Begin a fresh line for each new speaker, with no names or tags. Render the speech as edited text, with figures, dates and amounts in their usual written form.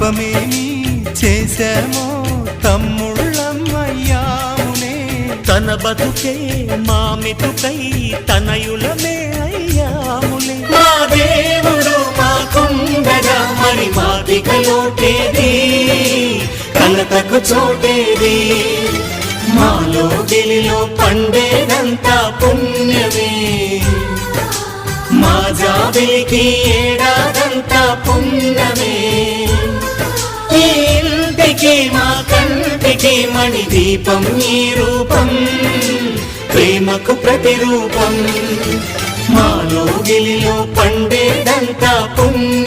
పాపమేమి చేశామో తమ్ముళ్ళమయ్యామునే.
తన బతుకే మామితుకై తనయులమే అయ్యాములే.
మా దేవుడు మాకుండగా మరి మాదిక లోటేది, కలతకు చోటేది. మాలో గిలిలో పండేదంతా పుణ్యమే, మా జాబిలికి ఏడాదంతా పుణ్యమే. ఈ ఇంటికి మా కంటికి మణి దీపం ఈ రూపం, ప్రేమకు ప్రతిరూపం. మాలో గిలిలో పండేదంతా పుణ్యం.